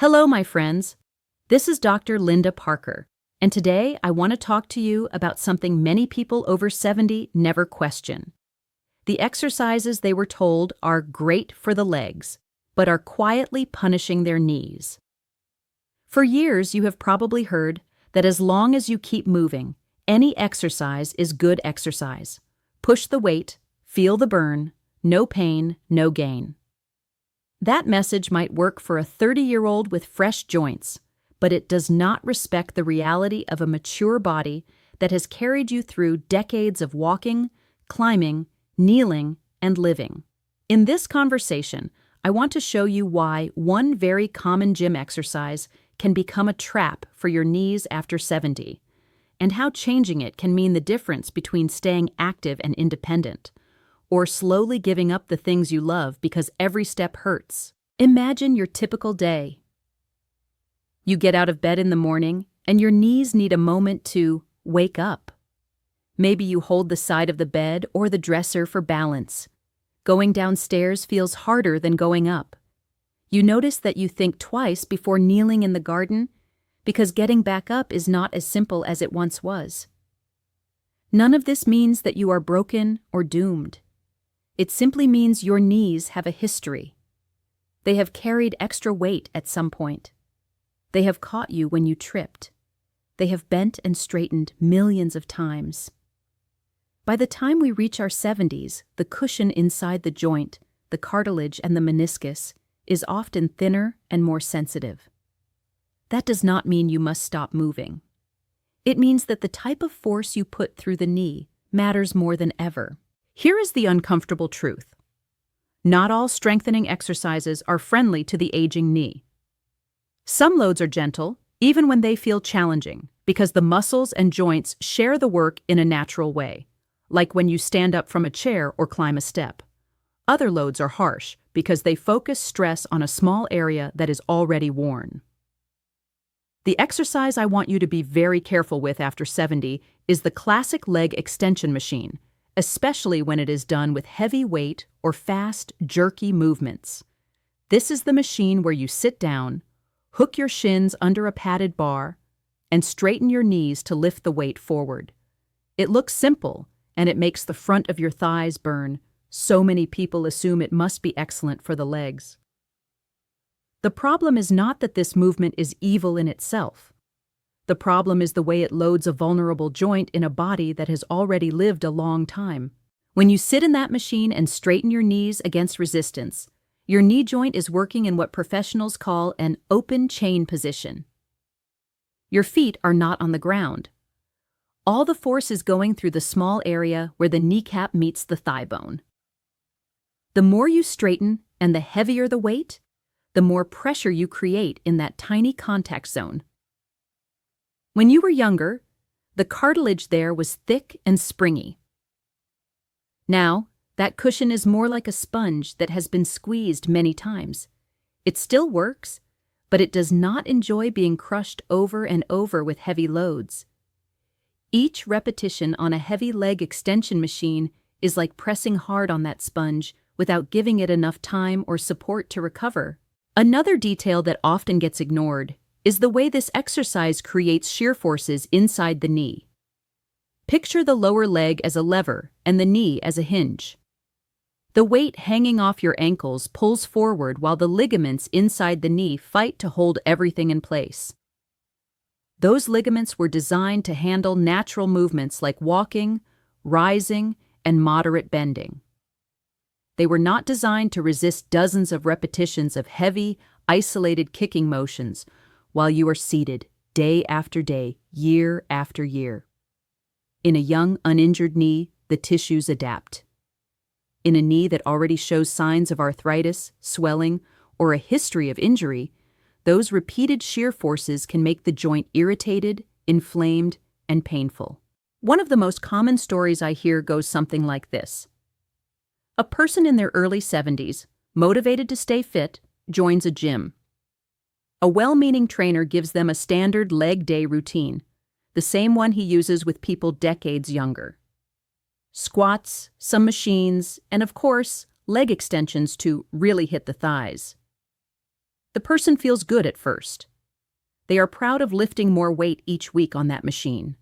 Hello, my friends. This is Dr. Linda Parker, and today I want to talk to you about something many people over 70 never question. The exercises they were told are great for the legs, but are quietly punishing their knees. For years, you have probably heard that as long as you keep moving, any exercise is good exercise. Push the weight, feel the burn, no pain, no gain. That message might work for a 30-year-old with fresh joints, but it does not respect the reality of a mature body that has carried you through decades of walking, climbing, kneeling, and living. In this conversation, I want to show you why one very common gym exercise can become a trap for your knees after 70, and how changing it can mean the difference between staying active and independent, or slowly giving up the things you love because every step hurts. Imagine your typical day. You get out of bed in the morning, and your knees need a moment to wake up. Maybe you hold the side of the bed or the dresser for balance. Going downstairs feels harder than going up. You notice that you think twice before kneeling in the garden because getting back up is not as simple as it once was. None of this means that you are broken or doomed. It simply means your knees have a history. They have carried extra weight at some point. They have caught you when you tripped. They have bent and straightened millions of times. By the time we reach our 70s, the cushion inside the joint, the cartilage and the meniscus, is often thinner and more sensitive. That does not mean you must stop moving. It means that the type of force you put through the knee matters more than ever. Here is the uncomfortable truth. Not all strengthening exercises are friendly to the aging knee. Some loads are gentle, even when they feel challenging, because the muscles and joints share the work in a natural way, like when you stand up from a chair or climb a step. Other loads are harsh because they focus stress on a small area that is already worn. The exercise I want you to be very careful with after 70 is the classic leg extension machine, especially when it is done with heavy weight or fast, jerky movements. This is the machine where you sit down, hook your shins under a padded bar, and straighten your knees to lift the weight forward. It looks simple, and it makes the front of your thighs burn. So many people assume it must be excellent for the legs. The problem is not that this movement is evil in itself. The problem is the way it loads a vulnerable joint in a body that has already lived a long time. When you sit in that machine and straighten your knees against resistance, your knee joint is working in what professionals call an open chain position. Your feet are not on the ground. All the force is going through the small area where the kneecap meets the thigh bone. The more you straighten and the heavier the weight, the more pressure you create in that tiny contact zone. When you were younger, the cartilage there was thick and springy. Now, that cushion is more like a sponge that has been squeezed many times. It still works, but it does not enjoy being crushed over and over with heavy loads. Each repetition on a heavy leg extension machine is like pressing hard on that sponge without giving it enough time or support to recover. Another detail that often gets ignored is the way this exercise creates shear forces inside the knee. Picture the lower leg as a lever and the knee as a hinge. The weight hanging off your ankles pulls forward while the ligaments inside the knee fight to hold everything in place. Those ligaments were designed to handle natural movements like walking, rising, and moderate bending. They were not designed to resist dozens of repetitions of heavy, isolated kicking motions while you are seated day after day, year after year. In a young, uninjured knee, the tissues adapt. In a knee that already shows signs of arthritis, swelling, or a history of injury, those repeated shear forces can make the joint irritated, inflamed, and painful. One of the most common stories I hear goes something like this. A person in their early 70s, motivated to stay fit, joins a gym. A well-meaning trainer gives them a standard leg day routine, the same one he uses with people decades younger. Squats, some machines, and of course, leg extensions to really hit the thighs. The person feels good at first. They are proud of lifting more weight each week on that machine.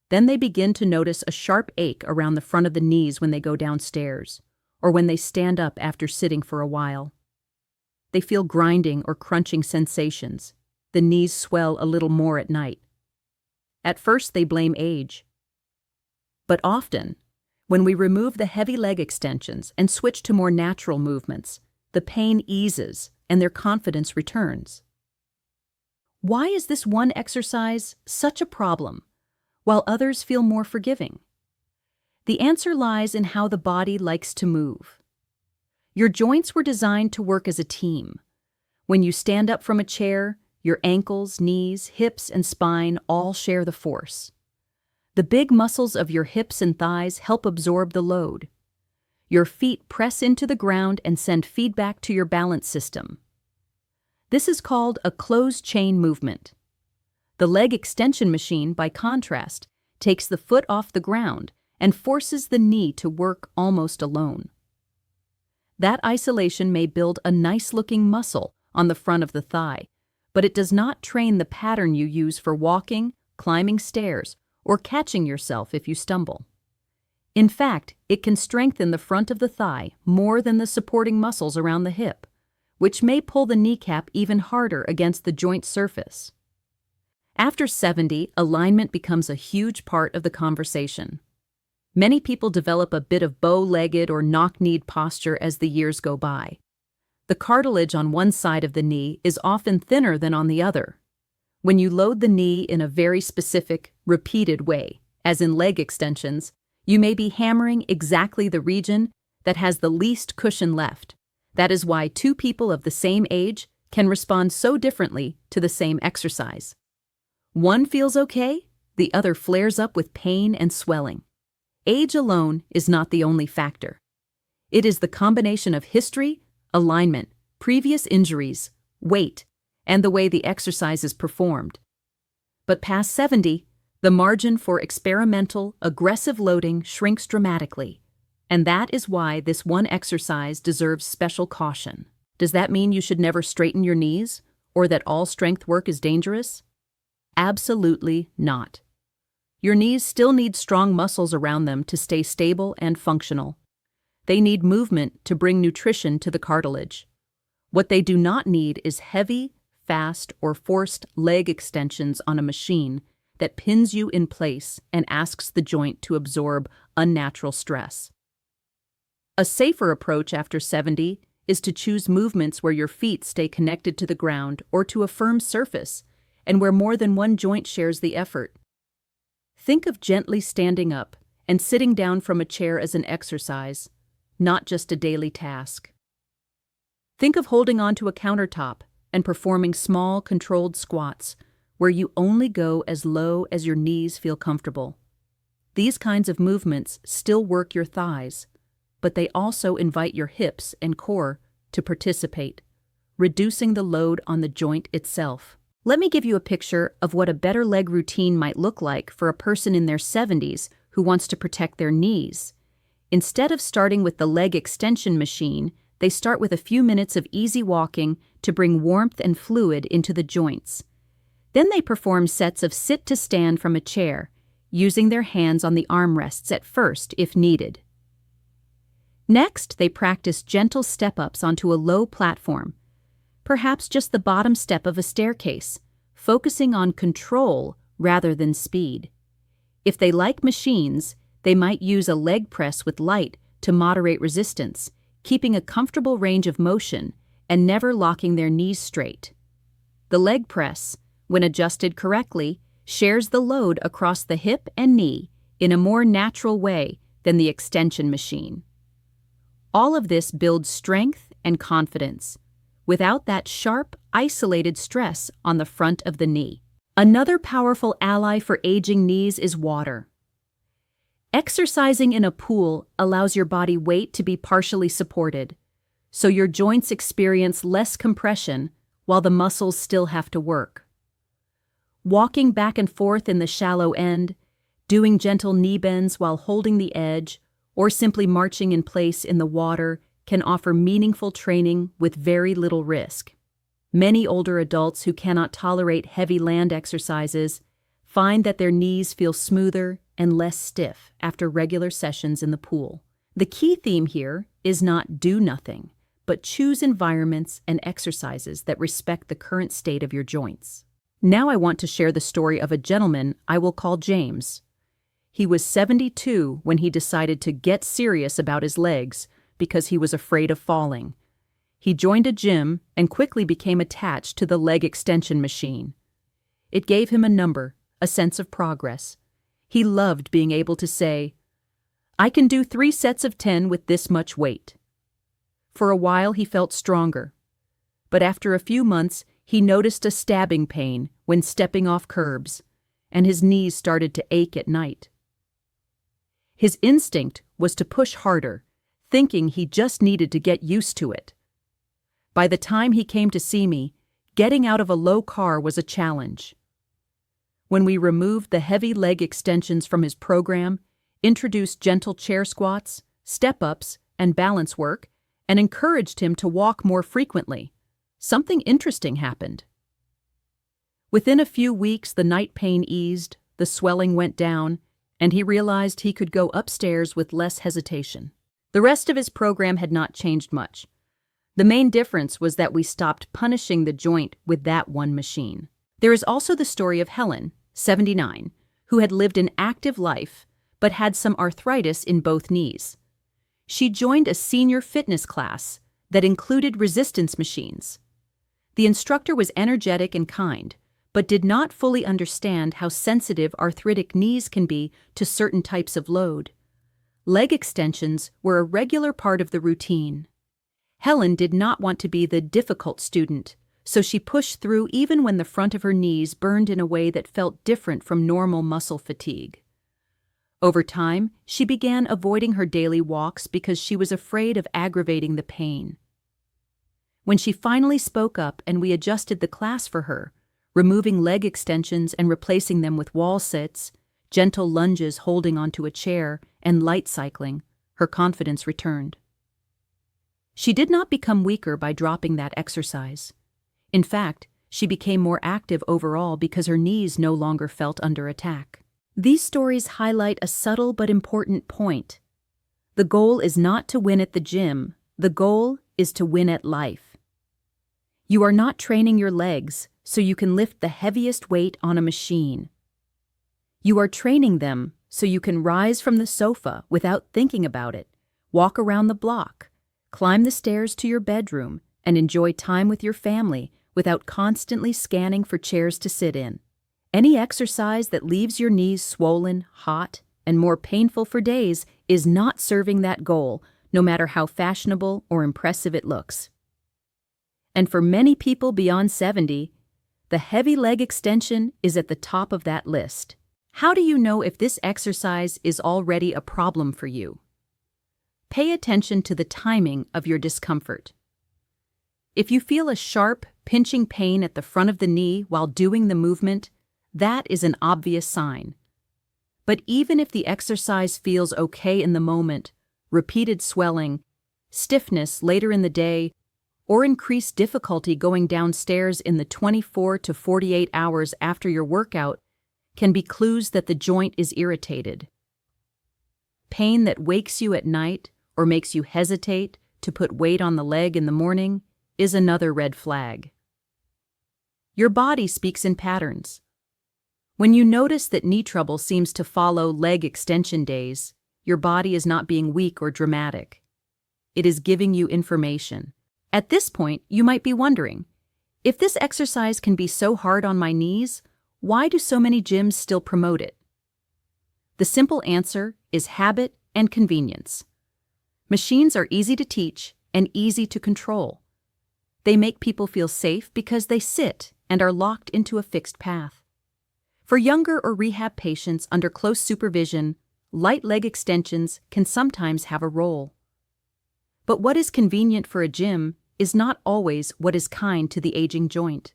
Then they begin to notice a sharp ache around the front of the knees when they go downstairs, or when they stand up after sitting for a while. They feel grinding or crunching sensations. The knees swell a little more at night. At first they blame age. But often, when we remove the heavy leg extensions and switch to more natural movements, the pain eases and their confidence returns. Why is this one exercise such a problem, while others feel more forgiving? The answer lies in how the body likes to move. Your joints were designed to work as a team. When you stand up from a chair, your ankles, knees, hips, and spine all share the force. The big muscles of your hips and thighs help absorb the load. Your feet press into the ground and send feedback to your balance system. This is called a closed-chain movement. The leg extension machine, by contrast, takes the foot off the ground and forces the knee to work almost alone. That isolation may build a nice-looking muscle on the front of the thigh, but it does not train the pattern you use for walking, climbing stairs, or catching yourself if you stumble. In fact, it can strengthen the front of the thigh more than the supporting muscles around the hip, which may pull the kneecap even harder against the joint surface. After 70, alignment becomes a huge part of the conversation. Many people develop a bit of bow-legged or knock-kneed posture as the years go by. The cartilage on one side of the knee is often thinner than on the other. When you load the knee in a very specific, repeated way, as in leg extensions, you may be hammering exactly the region that has the least cushion left. That is why two people of the same age can respond so differently to the same exercise. One feels okay, the other flares up with pain and swelling. Age alone is not the only factor. It is the combination of history, alignment, previous injuries, weight, and the way the exercise is performed. But past 70, the margin for experimental, aggressive loading shrinks dramatically, and that is why this one exercise deserves special caution. Does that mean you should never straighten your knees, or that all strength work is dangerous? Absolutely not. Your knees still need strong muscles around them to stay stable and functional. They need movement to bring nutrition to the cartilage. What they do not need is heavy, fast, or forced leg extensions on a machine that pins you in place and asks the joint to absorb unnatural stress. A safer approach after 70 is to choose movements where your feet stay connected to the ground or to a firm surface, and where more than one joint shares the effort. Think of gently standing up and sitting down from a chair as an exercise, not just a daily task. Think of holding onto a countertop and performing small, controlled squats, where you only go as low as your knees feel comfortable. These kinds of movements still work your thighs, but they also invite your hips and core to participate, reducing the load on the joint itself. Let me give you a picture of what a better leg routine might look like for a person in their 70s who wants to protect their knees. Instead of starting with the leg extension machine, they start with a few minutes of easy walking to bring warmth and fluid into the joints. Then they perform sets of sit to stand from a chair, using their hands on the armrests at first if needed. Next, they practice gentle step-ups onto a low platform, perhaps just the bottom step of a staircase, focusing on control rather than speed. If they like machines, they might use a leg press with light to moderate resistance, keeping a comfortable range of motion and never locking their knees straight. The leg press, when adjusted correctly, shares the load across the hip and knee in a more natural way than the extension machine. All of this builds strength and confidence, without that sharp, isolated stress on the front of the knee. Another powerful ally for aging knees is water. Exercising in a pool allows your body weight to be partially supported, so your joints experience less compression while the muscles still have to work. Walking back and forth in the shallow end, doing gentle knee bends while holding the edge, or simply marching in place in the water can offer meaningful training with very little risk. Many older adults who cannot tolerate heavy land exercises find that their knees feel smoother and less stiff after regular sessions in the pool. The key theme here is not do nothing, but choose environments and exercises that respect the current state of your joints. Now I want to share the story of a gentleman I will call James. He was 72 when he decided to get serious about his legs because he was afraid of falling. He joined a gym and quickly became attached to the leg extension machine. It gave him a number, a sense of progress. He loved being able to say, "I can do 3 sets of 10 with this much weight." For a while he felt stronger, but after a few months he noticed a stabbing pain when stepping off curbs, and his knees started to ache at night. His instinct was to push harder, thinking he just needed to get used to it. By the time he came to see me, getting out of a low car was a challenge. When we removed the heavy leg extensions from his program, introduced gentle chair squats, step-ups, and balance work, and encouraged him to walk more frequently, something interesting happened. Within a few weeks, the night pain eased, the swelling went down, and he realized he could go upstairs with less hesitation. The rest of his program had not changed much. The main difference was that we stopped punishing the joint with that one machine. There is also the story of Helen, 79, who had lived an active life but had some arthritis in both knees. She joined a senior fitness class that included resistance machines. The instructor was energetic and kind, but did not fully understand how sensitive arthritic knees can be to certain types of load. Leg extensions were a regular part of the routine. Helen did not want to be the difficult student, so she pushed through even when the front of her knees burned in a way that felt different from normal muscle fatigue. Over time, she began avoiding her daily walks because she was afraid of aggravating the pain. When she finally spoke up and we adjusted the class for her, removing leg extensions and replacing them with wall sits, gentle lunges holding onto a chair, and light cycling, her confidence returned. She did not become weaker by dropping that exercise. In fact, she became more active overall because her knees no longer felt under attack. These stories highlight a subtle but important point. The goal is not to win at the gym. The goal is to win at life. You are not training your legs so you can lift the heaviest weight on a machine. You are training them so you can rise from the sofa without thinking about it, walk around the block, climb the stairs to your bedroom, and enjoy time with your family without constantly scanning for chairs to sit in. Any exercise that leaves your knees swollen, hot, and more painful for days is not serving that goal, no matter how fashionable or impressive it looks. And for many people beyond 70, the heavy leg extension is at the top of that list. How do you know if this exercise is already a problem for you? Pay attention to the timing of your discomfort. If you feel a sharp, pinching pain at the front of the knee while doing the movement, that is an obvious sign. But even if the exercise feels okay in the moment, repeated swelling, stiffness later in the day, or increased difficulty going downstairs in the 24 to 48 hours after your workout can be clues that the joint is irritated. Pain that wakes you at night or makes you hesitate to put weight on the leg in the morning is another red flag. Your body speaks in patterns. When you notice that knee trouble seems to follow leg extension days, your body is not being weak or dramatic. It is giving you information. At this point, you might be wondering, if this exercise can be so hard on my knees, why do so many gyms still promote it? The simple answer is habit and convenience. Machines are easy to teach and easy to control. They make people feel safe because they sit and are locked into a fixed path. For younger or rehab patients under close supervision, light leg extensions can sometimes have a role. But what is convenient for a gym is not always what is kind to the aging joint.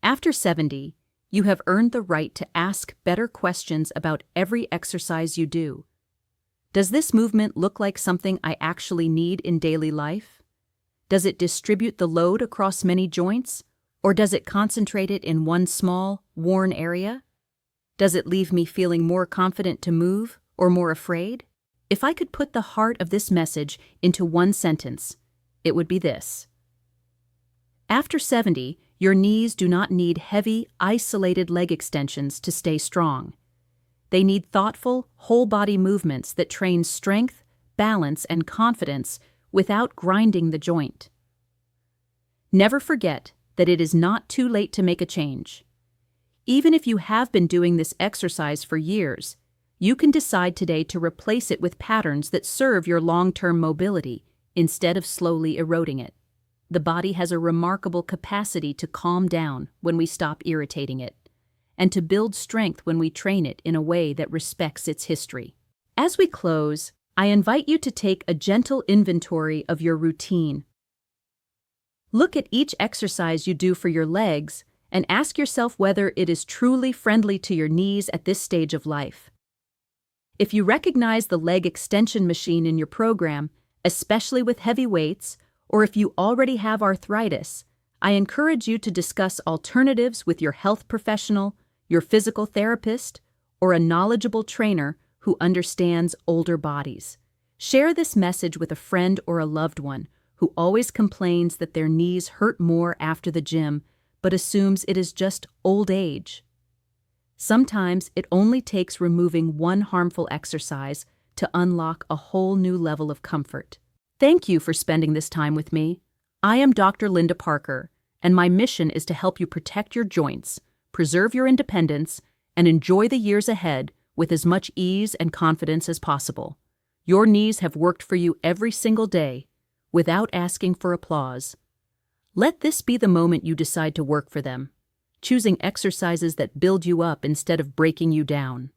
After 70, you have earned the right to ask better questions about every exercise you do. Does this movement look like something I actually need in daily life? Does it distribute the load across many joints? Or does it concentrate it in one small, worn area? Does it leave me feeling more confident to move or more afraid? If I could put the heart of this message into one sentence, it would be this. After 70, your knees do not need heavy, isolated leg extensions to stay strong. They need thoughtful, whole-body movements that train strength, balance, and confidence without grinding the joint. Never forget that it is not too late to make a change. Even if you have been doing this exercise for years, you can decide today to replace it with patterns that serve your long-term mobility instead of slowly eroding it. The body has a remarkable capacity to calm down when we stop irritating it, and to build strength when we train it in a way that respects its history. As we close, I invite you to take a gentle inventory of your routine. Look at each exercise you do for your legs and ask yourself whether it is truly friendly to your knees at this stage of life. If you recognize the leg extension machine in your program, especially with heavy weights, or if you already have arthritis, I encourage you to discuss alternatives with your health professional, your physical therapist, or a knowledgeable trainer who understands older bodies. Share this message with a friend or a loved one who always complains that their knees hurt more after the gym, but assumes it is just old age. Sometimes it only takes removing one harmful exercise to unlock a whole new level of comfort. Thank you for spending this time with me. I am Dr. Linda Parker, and my mission is to help you protect your joints, preserve your independence, and enjoy the years ahead with as much ease and confidence as possible. Your knees have worked for you every single day, without asking for applause. Let this be the moment you decide to work for them, choosing exercises that build you up instead of breaking you down.